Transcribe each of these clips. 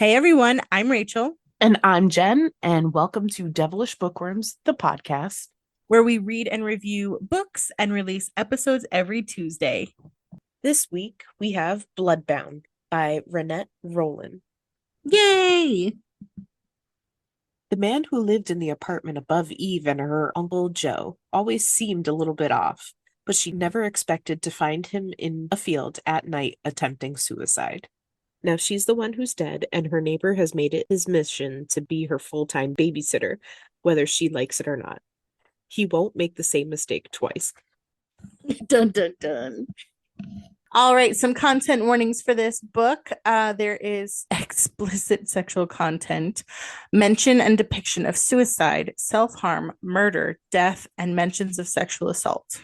Hey everyone, I'm Rachel, And I'm Jen, and welcome to Devilish Bookworms, the podcast. where we read and review books and release episodes every Tuesday. This week we have Bloodbound by Renate Rowland. Yay! The man who lived in the apartment above Eve and her Uncle Joe always seemed a little bit off, but she never expected to find him in a field at night attempting suicide. Now she's the one who's dead, and her neighbor has made it his mission to be her full-time babysitter, whether she likes it or not. He won't make the same mistake twice. Dun dun dun. All right, some content warnings for this book. There is explicit sexual content, mention and depiction of suicide, self harm, murder, death, and mentions of sexual assault.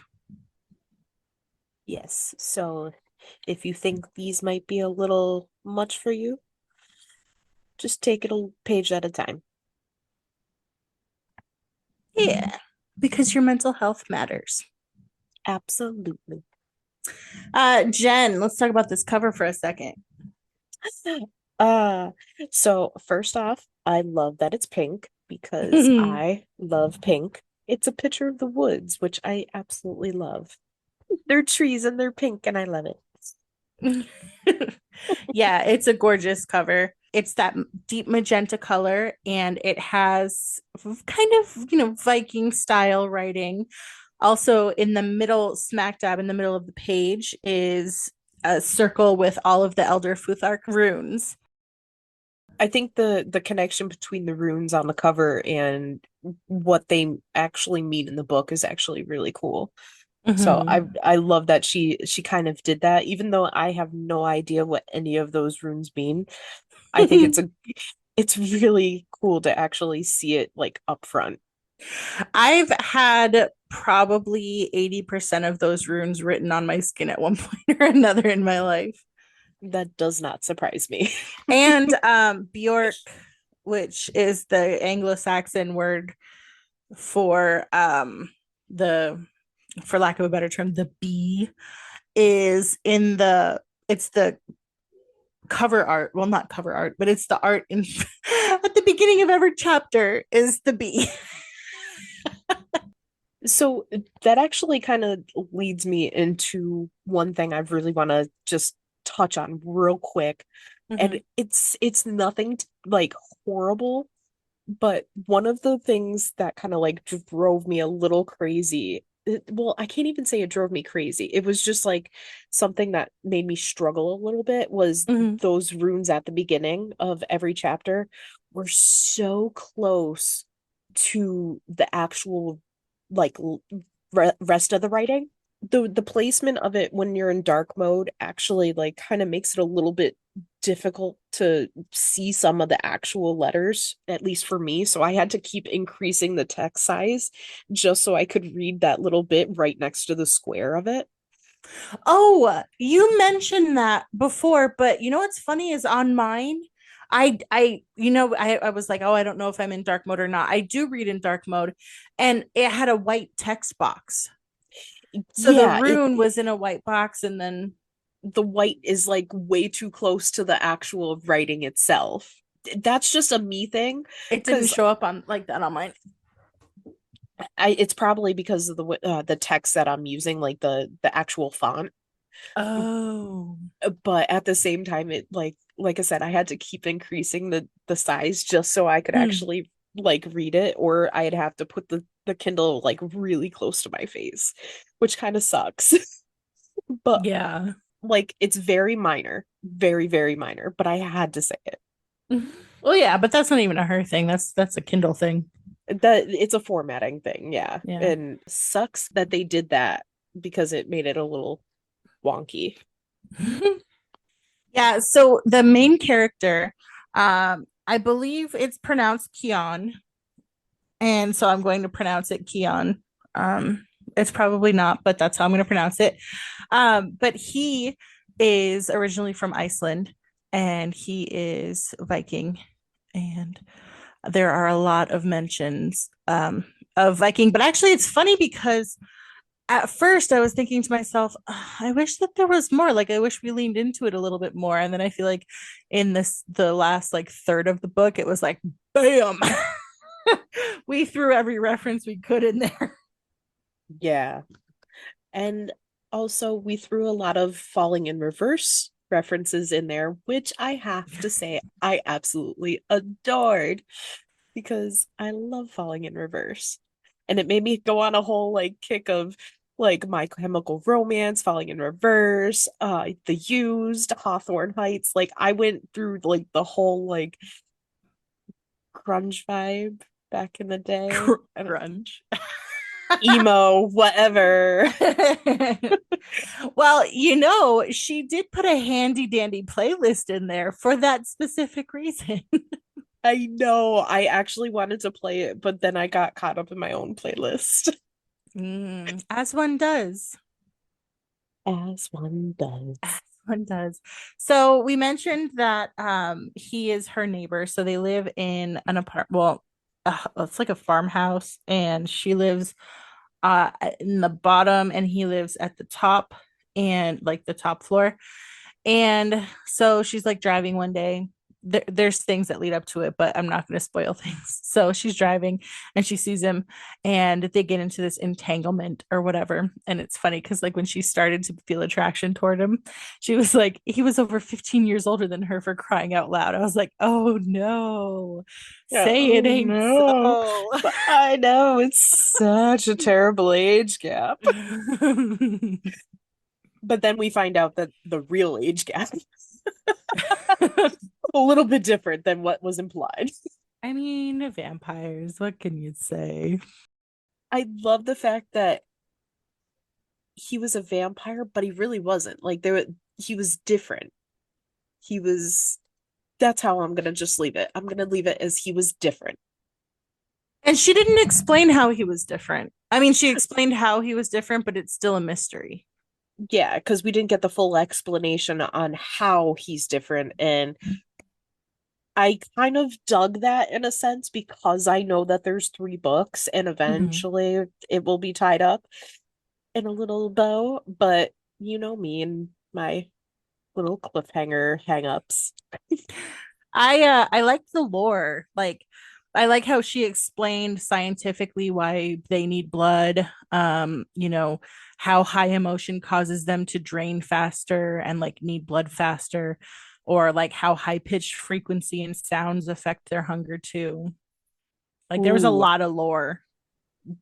Yes, so if you think these might be a little much for you, just take it a page at a time. Yeah, because your mental health matters. Absolutely. Jen, let's talk about this cover for a second. Uh, so first off, I love that it's pink because I love pink. It's a picture of the woods, which I absolutely love. They're trees and they're pink, and I love it. Yeah, it's a gorgeous cover. It's that deep magenta color, and it has kind of, Viking style writing. Also, in the middle, smack dab in the middle of the page, is a circle with all of the Elder Futhark runes. I think the connection between the runes on the cover and what they actually mean in the book is actually really cool. So Mm-hmm. I love that she kind of did that, even though I have no idea what any of those runes mean. I think it's really cool to actually see it like up front. I've had probably 80% of those runes written on my skin at one point or another in my life. That does not surprise me. And Bjork, which is the Anglo-Saxon word for the for lack of a better term, the bee is in the it's the cover art. Well, not cover art, but it's the art in at the beginning of every chapter is the bee. So that actually kind of leads me into one thing I really want to just touch on real quick. Mm-hmm. And it's nothing like horrible, but one of the things that kind of like drove me a little crazy, well, I can't even say it drove me crazy. It was just like something that made me struggle a little bit was Mm-hmm. those runes at the beginning of every chapter were so close to the actual like rest of the writing. The placement of it when you're in dark mode actually like kind of makes it a little bit difficult to see some of the actual letters, at least for me. So I had to keep increasing the text size just so I could read that little bit right next to the square of it. Oh, you mentioned that before, but you know what's funny is on mine, I was like, oh, I don't know if I'm in dark mode or not. I do read in dark mode, and it had a white text box. So the Yeah, rune was in a white box, and then the white is like way too close to the actual writing itself. That's just a me thing it didn't because show up on like that on mine. it's probably because of the text that I'm using, like the actual font. Oh. But at the same time, it like I said, I had to keep increasing the size just so I could Hmm. actually like read it, or I'd have to put the Kindle like really close to my face, which kind of sucks. But Yeah. like it's very minor, very, very minor, but I had to say it. Well, yeah, but that's not even a her thing. That's a Kindle thing. That it's a formatting thing, yeah. Yeah. And sucks that they did that because it made it a little wonky. Yeah, so the main character, I believe it's pronounced Keon, and so I'm going to pronounce it Keon. It's probably not, but that's how I'm going to pronounce it. But he is originally from Iceland, and he is Viking, and there are a lot of mentions of Viking. But actually, it's funny because at first I was thinking to myself, "Ugh, I wish that there was more. Like I wish we leaned into it a little bit more." And then I feel like in this the last like third of the book, it was like bam. We threw every reference we could in there. Yeah. And also, we threw a lot of falling in reverse references in there, which I have to say I absolutely adored because I love falling in reverse. And it made me go on a whole like kick of like My Chemical Romance, Falling in Reverse, The Used, Hawthorne Heights. Like I went through like the whole like grunge vibe back in the day. I don't Grunge. emo, whatever. Well, she did put a handy dandy playlist in there for that specific reason. I know. I actually wanted to play it, but then I got caught up in my own playlist. As one does. As one As does. one does. So we mentioned that he is her neighbor. So they live in an apartment. Well, it's like a farmhouse, and she lives in the bottom, and he lives at the top, and like the top floor. And so she's like driving one day. There's things that lead up to it, but I'm not going to spoil things. So she's driving and she sees him, and they get into this entanglement or whatever. And it's funny because, like, when she started to feel attraction toward him, she was like, he was over 15 years older than her, for crying out loud. I was like, oh no, Yeah, say it oh ain't no. so. But I know it's such a terrible age gap. But then we find out that the real age gap is a little bit different than what was implied. I mean, vampires, what can you say? I love the fact that he was a vampire, but he really wasn't. Like he was different. He was That's how I'm gonna just leave it. I'm gonna leave it as he was different. And she didn't explain how he was different. I mean, she explained how he was different, but it's still a mystery. Yeah, because we didn't get the full explanation on how he's different. And I kind of dug that in a sense because I know that there's three books and Mhm. eventually it will be tied up in a little bow. But you know me and my little cliffhanger hangups. I liked the lore. Like I like how she explained scientifically why they need blood. How high emotion causes them to drain faster and like need blood faster, or like how high pitched frequency and sounds affect their hunger too. Like there was a Ooh, lot of lore.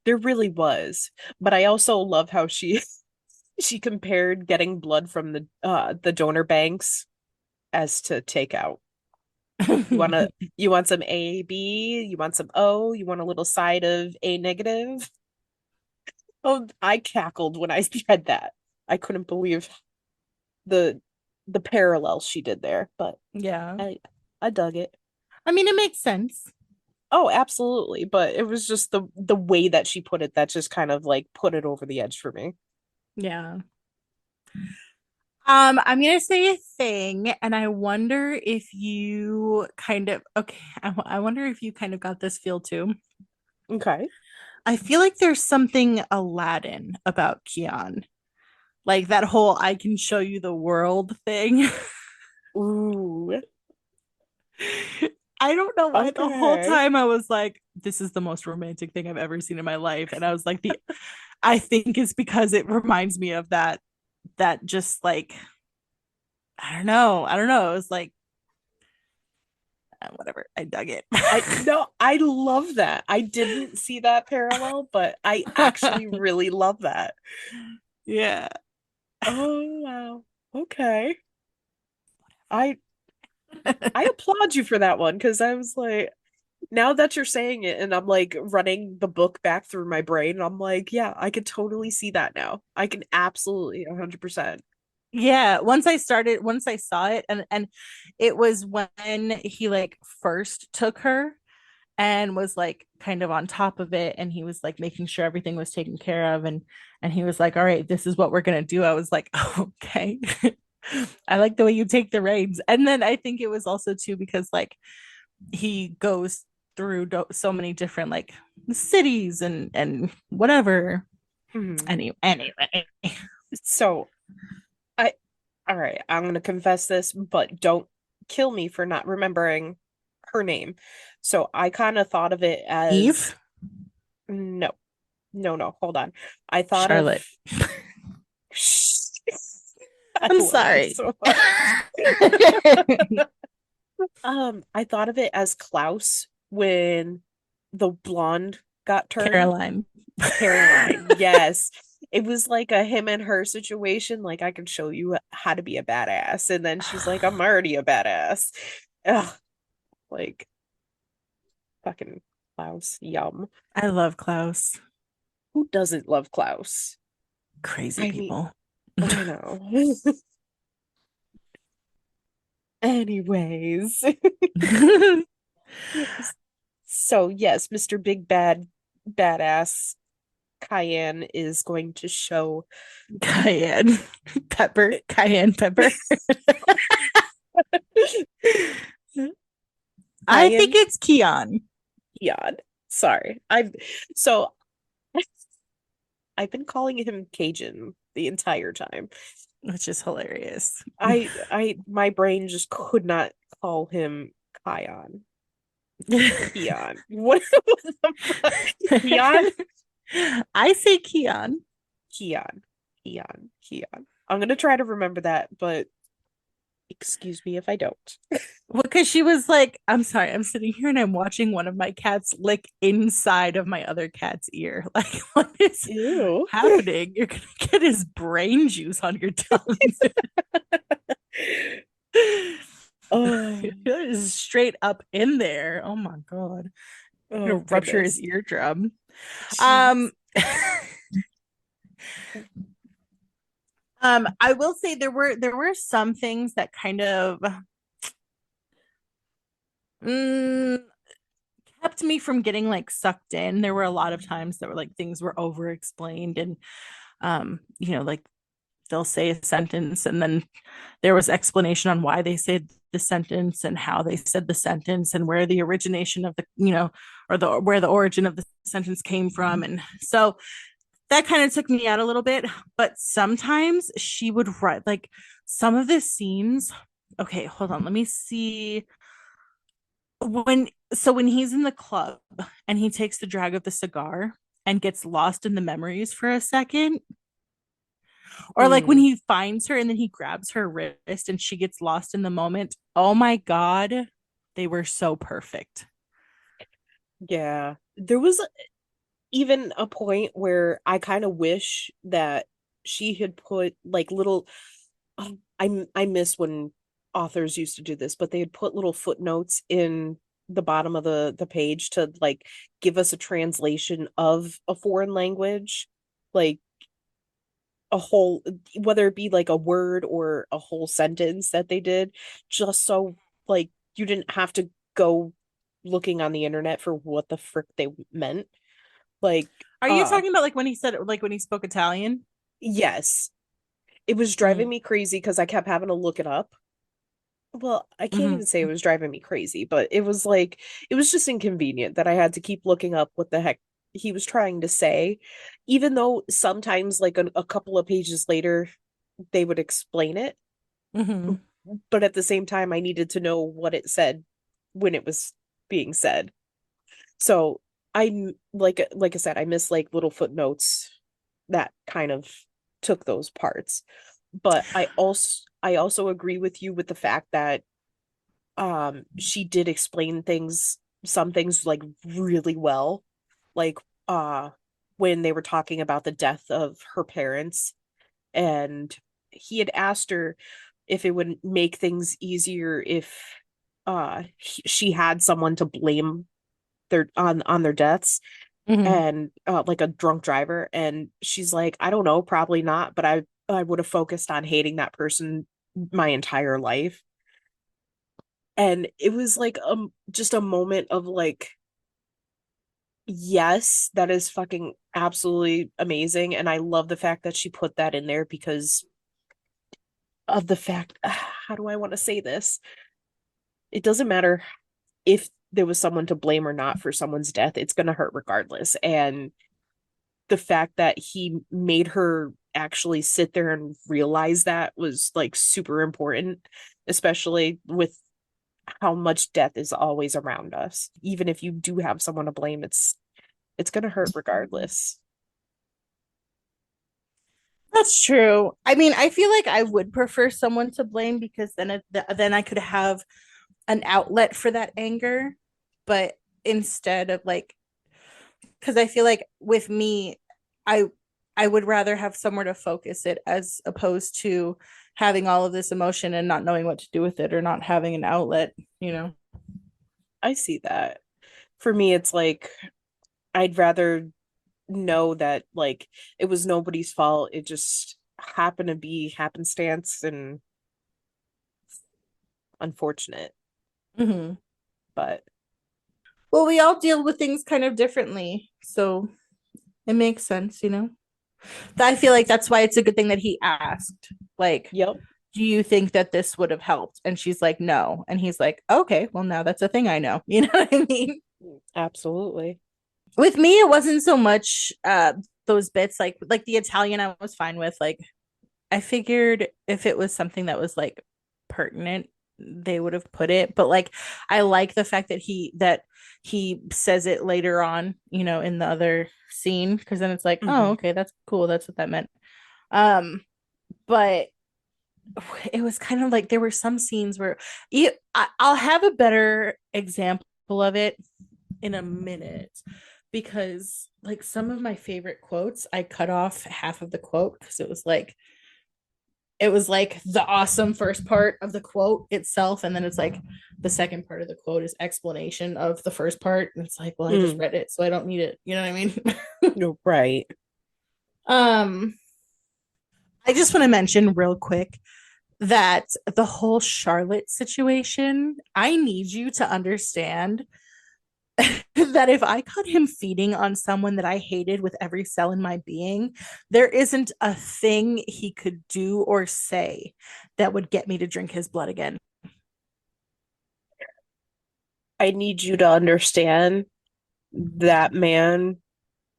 there really was. But I also love how she she compared getting blood from the donor banks as to takeout. You want some A, B, you want some O, you want a little side of A negative. Oh, I cackled when I read that. I couldn't believe the the parallel she did there, but Yeah. I I dug it. I mean, it makes sense. Oh, absolutely. But it was just the way that she put it that just kind of like put it over the edge for me. Yeah. I'm gonna say a thing, and I wonder if you kind of okay. I wonder if you kind of got this feel too. Okay. I feel like there's something Aladdin about Kian, like that whole "I can show you the world" thing. Ooh. I don't know why the whole Okay. time I was like, "This is the most romantic thing I've ever seen in my life," and I was like, I think it's because it reminds me of that just like I don't know. It was like whatever. I dug it. I no, I love that. I didn't see that parallel, but I actually really love that. Yeah. Oh wow. Okay. I I applaud you for that one because I was like, now that you're saying it and I'm like running the book back through my brain, I'm like, yeah, I could totally see that now. I can absolutely 100%. Yeah, once I saw it, and it was when he like first took her and was like kind of on top of it, and he was like making sure everything was taken care of, and he was like, all right, this is what we're gonna do. I was like, okay. I like the way you take the reins. And then I think it was also too because like he goes through so many different like cities and whatever. Mhm. Anyway. So I all right, I'm gonna confess this, but don't kill me for not remembering her name. So I kind of thought of it as Eve, no, no, hold on. I thought of Charlotte. I I'm love you sorry. so much. I thought of it as Klaus when the blonde got turned. Caroline. Caroline, yes. It was like a him and her situation. Like, I can show you how to be a badass. And then she's like, I'm already a badass. Ugh, like, fucking Klaus. Yum. I love Klaus. Who doesn't love Klaus? Crazy I mean, people. I know. Anyways. So, yes, Mr. Big Bad Badass Cayenne is going to show Cayenne pepper. Cayenne pepper. I think Cayenne it's Keon, Keon. Sorry. So I've been calling him Cajun the entire time. which is hilarious. My brain just could not call him Kion. Keon. What the fuck? Keon? I say Keon. Keon. Keon. I'm gonna try to remember that, but excuse me if I don't. Well, because she was like, I'm sorry, I'm sitting here and I'm watching one of my cats lick inside of my other cat's ear. Like, what is Ew. happening? You're gonna get his brain juice on your tongue. Oh, It is straight up in there. Oh my God. I'm oh gonna rupture his goodness. eardrum. Jeez. Um, I will say there were some things that kind of mm, kept me from getting like sucked in. There were a lot of times that were like things were over explained and like they'll say a sentence and then there was explanation on why they said the sentence and how they said the sentence and where the origination of the or the where the origin of the sentence came from. And so that kind of took me out a little bit. But sometimes she would write like some of the scenes. Okay, hold on, let me see. When he's in the club and he takes the drag of the cigar and gets lost in the memories for a second, or like when Mm, he finds her and then he grabs her wrist and she gets lost in the moment. Oh my God, they were so perfect. yeah. There was even a point where I kind of wish that she had put like little I miss when authors used to do this, but they had put little footnotes in the bottom of the page to like give us a translation of a foreign language, like a whole whether it be like a word or a whole sentence that they did, just so like you didn't have to go looking on the internet for what the frick they meant. Like, Are you talking about like when he said like when he spoke Italian? yes, it was driving Mm, me crazy because I kept having to look it up. Well, I can't mhm, even say it was driving me crazy, but it was like it was just inconvenient that I had to keep looking up what the heck he was trying to say, even though sometimes like a couple of pages later they would explain it. mhm. But at the same time, I needed to know what it said when it was being said. So I like I said, I miss like little footnotes that kind of took those parts. But I also agree with you with the fact that she did explain some things like really well. Like when they were talking about the death of her parents and he had asked her if it would make things easier if she had someone to blame their on their deaths Mhm. and like a drunk driver, and she's like, I don't know, probably not, but I would have focused on hating that person my entire life. And it was like just a moment of like, yes, that is fucking absolutely amazing, and I love the fact that she put that in there because of the fact how do I want to say this? It doesn't matter if there was someone to blame or not for someone's death, it's going to hurt regardless. And the fact that he made her actually sit there and realize that was like super important, especially with how much death is always around us. Even if you do have someone to blame, it's gonna hurt regardless. That's true. I mean, I feel like I would prefer someone to blame because then I could have an outlet for that anger, but instead of like, because I feel like with me, I I would rather have somewhere to focus it as opposed to having all of this emotion and not knowing what to do with it or not having an outlet, you know. I see that. For me, it's like I'd rather know that like it was nobody's fault. It just happened to be happenstance and unfortunate. Mm-hmm. But Well, we all deal with things kind of differently, so it makes sense, you know. I feel like that's why it's a good thing that he asked. Like, yep, do you think that this would have helped? And she's like, no. And he's like, okay, well, now that's a thing I know. You know what I mean? absolutely. With me, it wasn't so much those bits like the Italian I was fine with. Like, I figured if it was something that was like pertinent, they would have put it. But like, I like the fact that he says it later on, you know, in the other scene, because then it's like, oh, Hmm. okay, that's cool. That's what that meant. Um, but it was kind of like there were some scenes where I'll have a better example of it in a minute because like some of my favorite quotes, I cut off half of the quote because it was like the awesome first part of the quote itself, and then it's like the second part of the quote is explanation of the first part, and it's like, well, I just Mm, read it, so I don't need it. You know what I mean? you're right. um, I just want to mention real quick that the whole Charlotte situation, I need you to understand that if I caught him feeding on someone that I hated with every cell in my being, there isn't a thing he could do or say that would get me to drink his blood again. I need you to understand that man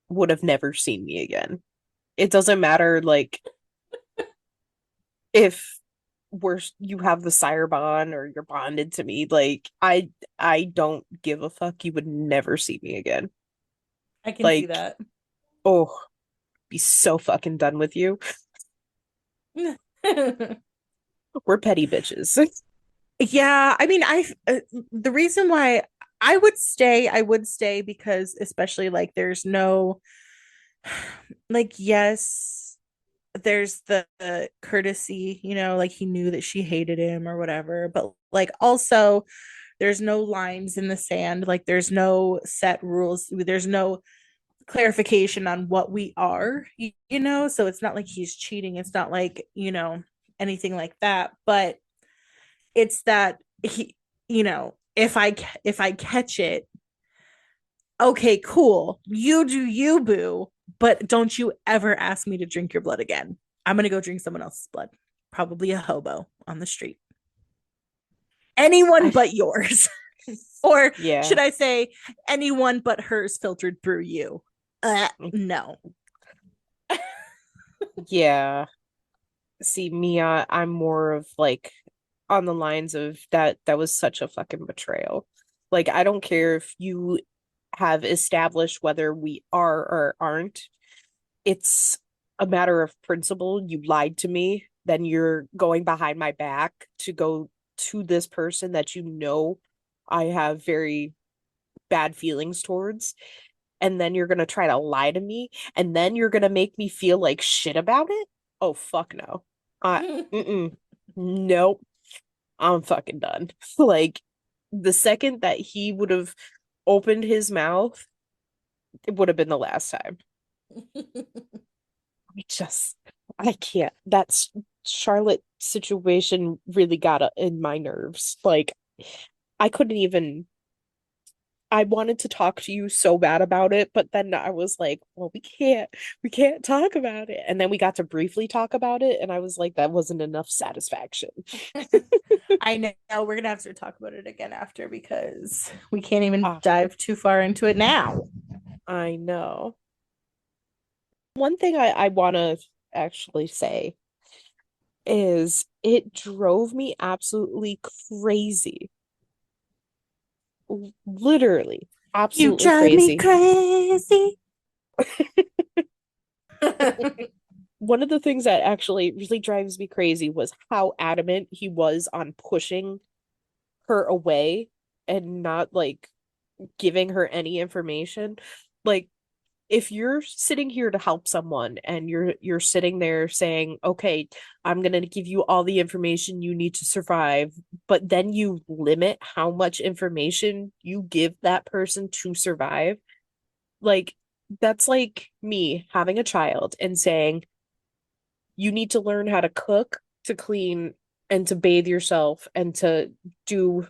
would have never seen me again. It doesn't matter like if you have the sire bond or you're bonded to me. Like I don't give a fuck. You would never see me again. I can see Like, that. oh, be so fucking done with you. We're petty bitches. Yeah, I mean, the reason why I would stay because especially like there's no like yes, there's the courtesy, you know, like he knew that she hated him or whatever, but like also there's no lines in the sand, like there's no set rules, there's no clarification on what we are, you know, so it's not like he's cheating, it's not like, you know, anything like that, but it's that he, you know, if I catch it, okay, cool, you do you, boo, but don't you ever ask me to drink your blood again. I'm gonna go drink someone else's blood, probably a hobo on the street, anyone I but yours. Or yeah. should I say anyone but hers filtered through you. No. Yeah. See, Mia, I'm more of like on the lines of that was such a fucking betrayal. Like I don't care if you have established whether we are or aren't. It's a matter of principle. You lied to me, then you're going behind my back to go to this person that you know I have very bad feelings towards, and then you're gonna try to lie to me, and then you're gonna make me feel like shit about it? Oh fuck no. Mm-mm. Nope. I'm fucking done. Like the second that he would have opened his mouth, it would have been the last time. I just, I can't. That's Charlotte situation really got in my nerves. Like, I couldn't even. I wanted to talk to you so bad about it, but then I was like, well, we can't talk about it. And then we got to briefly talk about it, and I was like, that wasn't enough satisfaction. I know we're gonna have to talk about it again after because we can't even Ah, dive too far into it now. I know. One thing I want to actually say is it drove me absolutely crazy. Literally, You absolutely drive me crazy. crazy. One of the things that actually really drives me crazy was how adamant he was on pushing her away and not like giving her any information. Like if you're sitting here to help someone and you're sitting there saying, "Okay, I'm going to give you all the information you need to survive," but then you limit how much information you give that person to survive, like that's like me having a child and saying, "You need to learn how to cook, to clean, and to bathe yourself and to do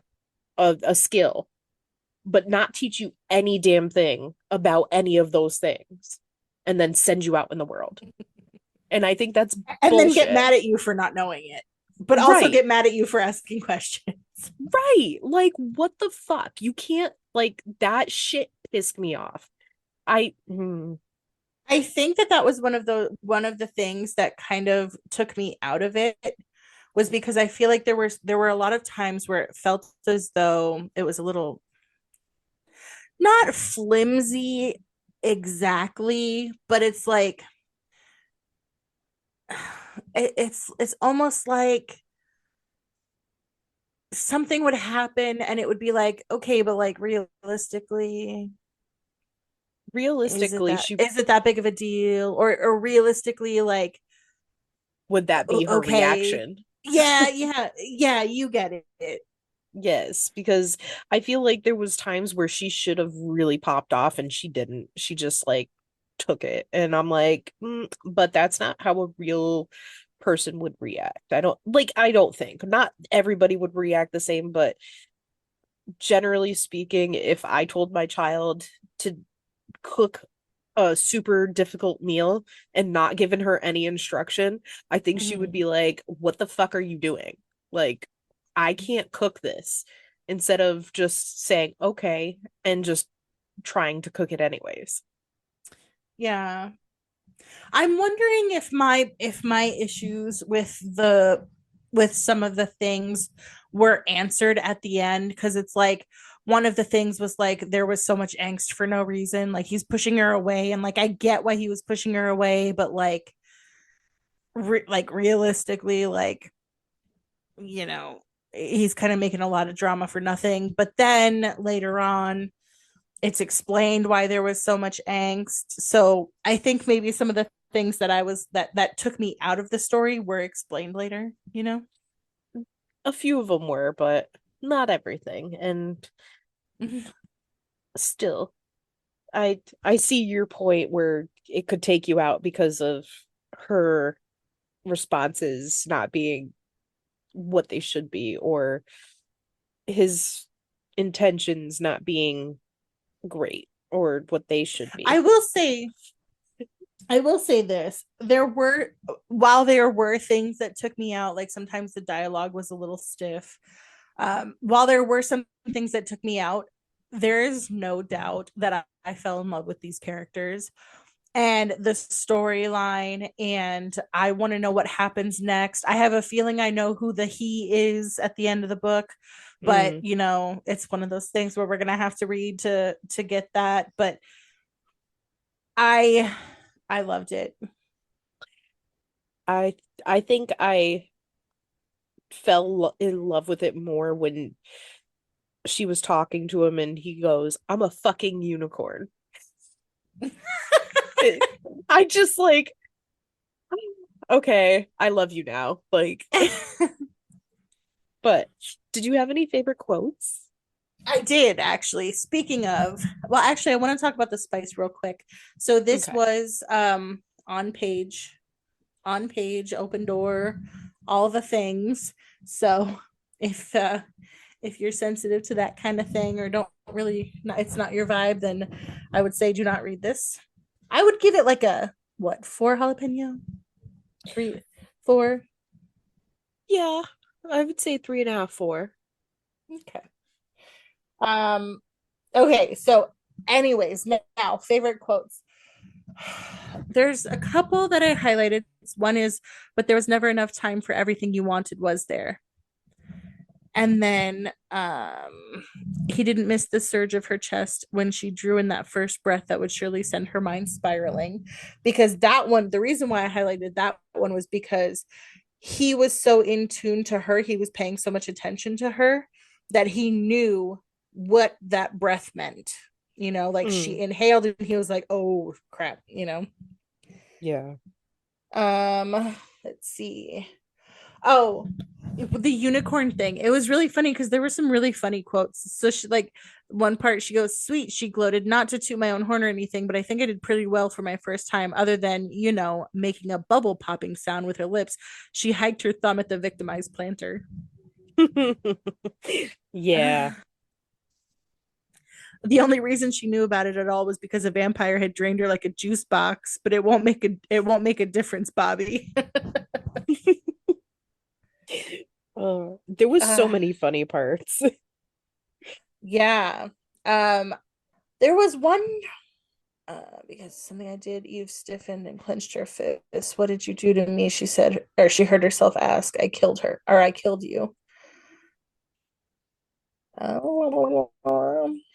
a skill." But not teach you any damn thing about any of those things and then send you out in the world. And I think that's And then get bullshit. mad at you for not knowing it, but also Right. get mad at you for asking questions. Right. Like, what the fuck? You can't, like, that shit pissed me off. I, I think that was one of the things that kind of took me out of it, was because I feel like there were a lot of times where it felt as though it was a little not flimsy exactly, but it's like it's almost like something would happen and it would be like, okay, but like realistically, is it realistically, that she is it that big of a deal? Or realistically, like, would that be her okay, reaction? yeah, yeah, yeah, you get it. Yes, because I feel like there was times where she should have really popped off and she didn't. She just like took it. And I'm like, but that's not how a real person would react. I don't think. Not everybody would react the same, but generally speaking, if I told my child to cook a super difficult meal and not given her any instruction, I think she would Mhm. be like, "What the fuck are you doing? Like, I can't cook this." Instead of just saying, "Okay," and just trying to cook it anyways. Yeah. I'm wondering if my issues with some of the things were answered at the end, because it's like one of the things was like there was so much angst for no reason, like he's pushing her away, and like I get why he was pushing her away, but like like realistically, like, you know he's kind of making a lot of drama for nothing. But then later on it's explained why there was so much angst. So I think maybe some of the things that took me out of the story were explained later. A few of them were, but not everything. And still, I see your point where it could take you out because of her responses not being what they should be, or his intentions not being great or what they should I be. will say I will say this. While there were things that took me out, like sometimes the dialogue was a little stiff. While there were some things that took me out, there is no doubt that I fell in love with these characters and the storyline, and I want to know what happens next. I have a feeling I know who the he is at the end of the book, but Mm, it's one of those things where we're gonna have to read to get that. But I I loved it. I I think I in love with it more when she was talking to him and he goes, "I'm a fucking unicorn." It, I just like, okay, I love you now. Like, but did you have any favorite quotes? I did actually. Speaking of, well, actually, I want to talk about the spice real quick. So this Okay. was on page, open door, all the things. So if you're sensitive to that kind of thing, or don't really, it's not your vibe, then I would say do not read this. I would give it like a what, four jalapeno, three, four. Yeah, I would say three and a half, four. Okay. Um. Okay. So, anyways, now favorite quotes. There's a couple that I highlighted. One is, but there was never enough time for everything you wanted was there. And then he didn't miss the surge of her chest when she drew in that first breath that would surely send her mind spiraling. Because that one, the reason why I highlighted that one was because he was so in tune to her, he was paying so much attention to her that he knew what that breath meant. Like she Mm, inhaled and he was like, oh crap. yeah. Let's see. Oh, the unicorn thing. It was really funny because there were some really funny quotes. So she like one part she goes, "Sweet," she gloated, not to toot my own horn or anything, but I think I did pretty well for my first time, other than, making a bubble popping sound with her lips. She hiked her thumb at the victimized planter. Yeah. The only reason she knew about it at all was because a vampire had drained her like a juice box, but it won't make a difference, Bobby. There was so uh, many funny parts. yeah. There was one because something I did, Eve stiffened and clenched her fist. What did you do to me? She said, or she heard herself ask. I killed her, or I killed you.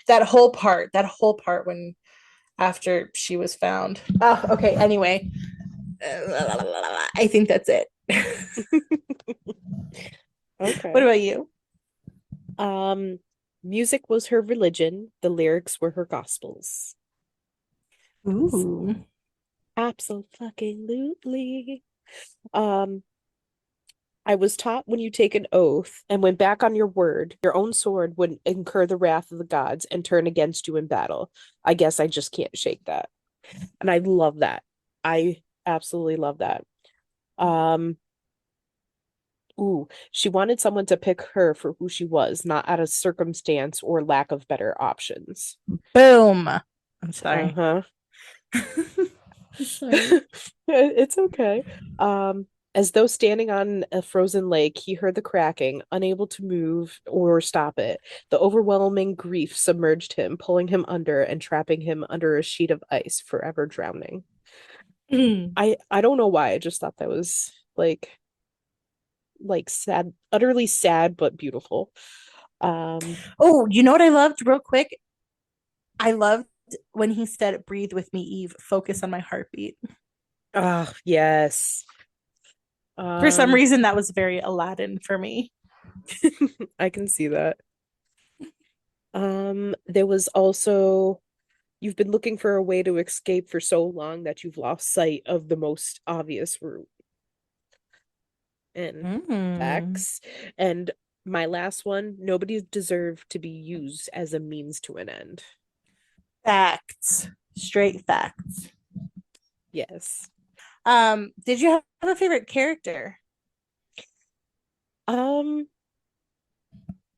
That whole part when after she was found. Oh, okay. Anyway, I think that's it. What Okay. about you? Um, Music was her religion, the lyrics were her gospels. Ooh. Absolutely. Um, I was taught when you take an oath and went back on your word, your own sword would incur the wrath of the gods and turn against you in battle. I guess I just can't shake that. And I love that. I absolutely love that. Um, she wanted someone to pick her for who she was, not out of circumstance or lack of better options. Boom. I'm sorry. Uh-huh. Sorry. It's okay. As though standing on a frozen lake, he heard the cracking, unable to move or stop it. The overwhelming grief submerged him, pulling him under and trapping him under a sheet of ice, forever drowning. Mm. I don't know why. I just thought that was like sad, utterly sad but beautiful. Um, Oh, you know what I loved real quick? I loved when he said, "Breathe with me, Eve. Focus on my heartbeat." oh yes. For some Um, reason, that was very Aladdin for me. I can see that. There was also you've been looking for a way to escape for so long that you've lost sight of the most obvious route. And Mm. facts. And my last one, nobody deserved to be used as a means to an end. Facts. Straight facts. Yes. Did you have a favorite character? Um,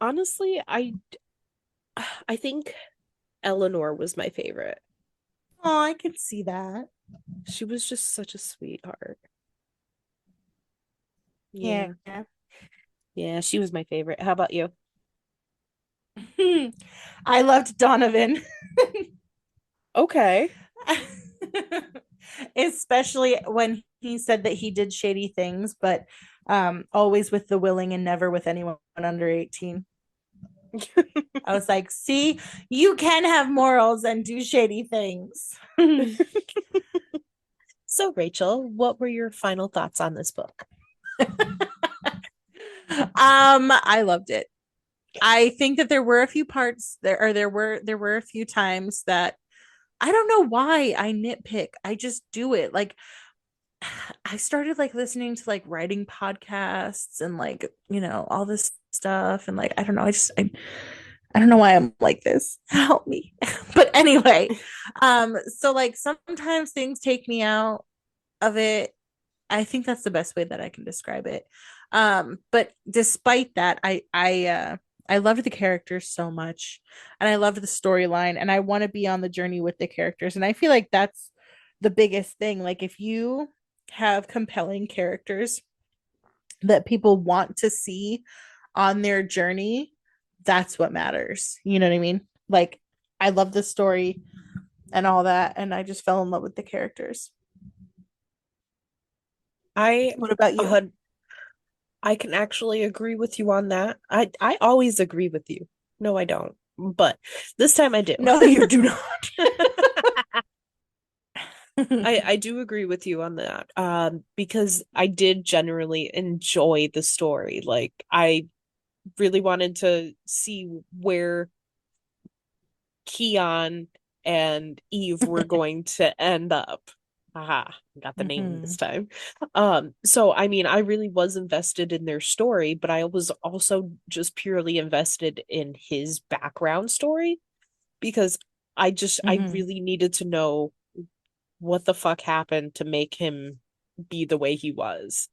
Honestly, I think Eleanor was my favorite. Oh, I can see that. She was just such a sweetheart. Yeah. Yeah. Yeah, she was my favorite. How about you? I loved Donovan. Okay. Especially when he said that he did shady things, but always with the willing and never with anyone under 18. I was like, see, you can have morals and do shady things. So, Rachel, what were your final thoughts on this book? I loved it. I think that there were a few parts there, or there were a few times that I don't know why I nitpick. I just do it. Like I started like listening to like writing podcasts and like, all this stuff. And like, I don't know. I don't know why I'm like this. Help me. But anyway, so like sometimes things take me out of it. I think that's the best way that I can describe it. But despite that, I loved the characters so much and I loved the storyline and I want to be on the journey with the characters. And I feel like that's the biggest thing. Like if you have compelling characters that people want to see on their journey, that's what matters. You know what I mean? Like I love the story. and all that, and I just fell in love with the characters. I What about you? uh, I can actually agree with you on that. I always agree with you. No, I don't. But this time I do. No, you do not. I do agree with you on that. Because I did generally enjoy the story. Like I really wanted to see where Keon and Eve were going to end up. Aha, got the name Mhm. this time. So I mean, I really was invested in their story, but I was also just purely invested in his background story because I Mhm. really needed to know what the fuck happened to make him be the way he was.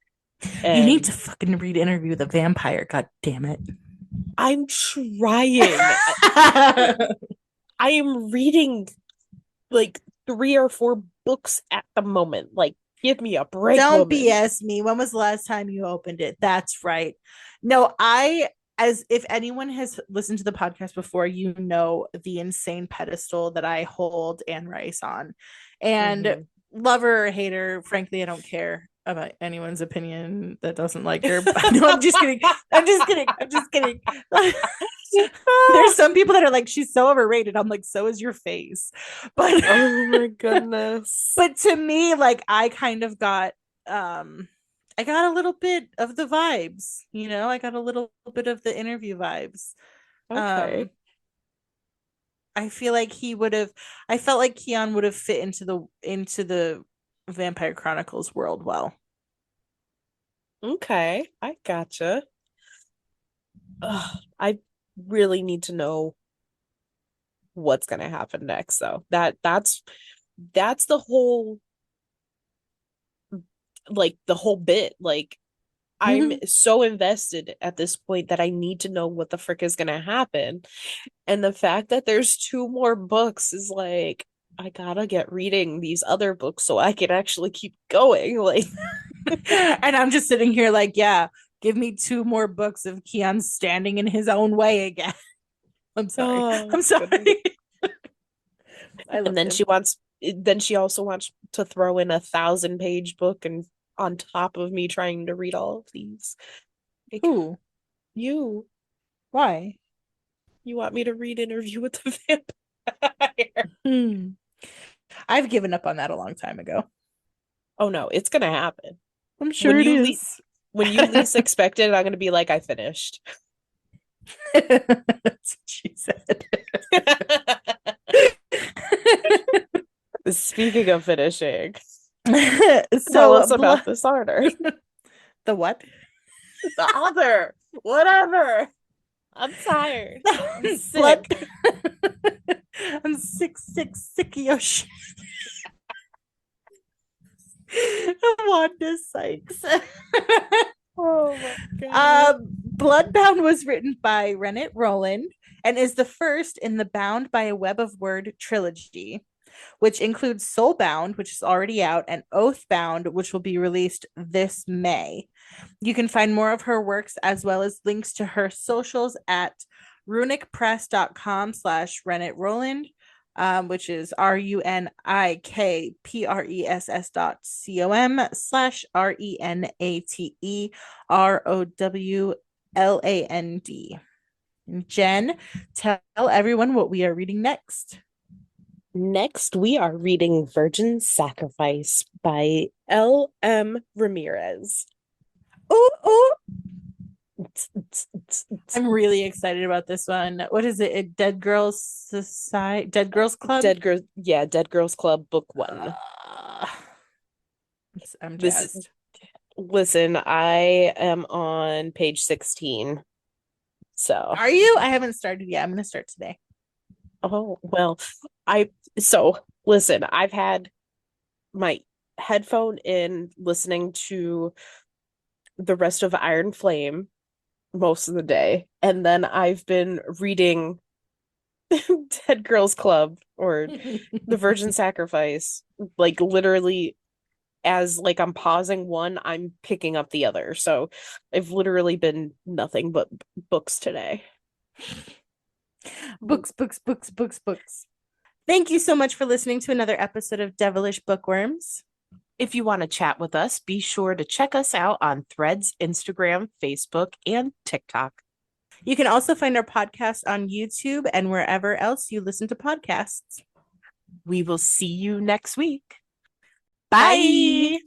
You need to And fucking read Interview with a Vampire. God damn it. I'm trying. I am reading like 3 or 4 books at the moment. Like, give me a break, Don't woman. BS me. When was the last time you opened it? That's right. No, as if anyone has listened to the podcast before, you know the insane pedestal that I hold Anne Rice on. And Hmm. lover or hater, frankly, I don't care about anyone's opinion that doesn't like her. No, I'm just kidding. I'm just kidding. I'm just kidding. There's some people that are like, she's so overrated. I'm like, so is your face. But Oh my goodness. but to me, like I kind of got I got a little bit of the vibes, I got a little bit of the interview vibes. Okay. um I feel like he would have I felt like Keon would have fit into the Vampire Chronicles world well. Okay. I gotcha. Ugh, I really need to know what's gonna happen next, though. That's the whole the whole bit. Like I'm so invested at this point that I need to know what the frick is gonna happen. And the fact that there's 2 more books is like, I gotta get reading these other books so I can actually keep going. Like, And I'm just sitting here like, yeah, give me 2 more books of Keon standing in his own way again. I'm sorry. oh I'm goodness. sorry. I And loved then him. she also wants to throw in a 1,000-page book and on top of me trying to read all of these. Like, Who? you, Why? you want me to read Interview with the Vampire? Hmm. I've given up on that a long time ago. Oh no, it's gonna happen. I'm When sure it you le is. when you least expect it, I'm gonna be like, I finished. That's what she said. Speaking of finishing, tell So, us about this order. the what? The author. Whatever. I'm tired. I'm Blood. sick. I'm sick, sick, sick of your shit. Wanda Sykes. Oh my God. Bloodbound was written by Renate Rowland and is the first in the Bound by a Web of Word trilogy, which includes Soulbound, which is already out, and Oathbound, which will be released this May. You can find more of her works as well as links to her socials at runicpress.com/Renate Rowland, which is RUNIKPRESS.COM/RENATEROWLAND. Jen, tell everyone what we are reading next. Next, we are reading Virgin Sacrifice by L.M. Ramirez. Ooh, ooh. I'm really excited about this one. What is it? A Dead Girls Society? Dead Girls Club? Dead Girls Club Book 1. I'm This, jazzed. listen, I am on page 16. So, Are you? I haven't started yet. I'm going to start today. oh, well, listen, I've had my headphone in listening to the rest of Iron Flame most of the day. And then I've been reading Dead Girls Club or The Virgin Sacrifice, like literally as like I'm pausing one, I'm picking up the other. So I've literally been nothing but books today. Books, books, books, books, books. Thank you so much for listening to another episode of Devilish Bookworms. If you want to chat with us, be sure to check us out on Threads, Instagram, Facebook, and TikTok. You can also find our podcast on YouTube and wherever else you listen to podcasts. We will see you next week. Bye.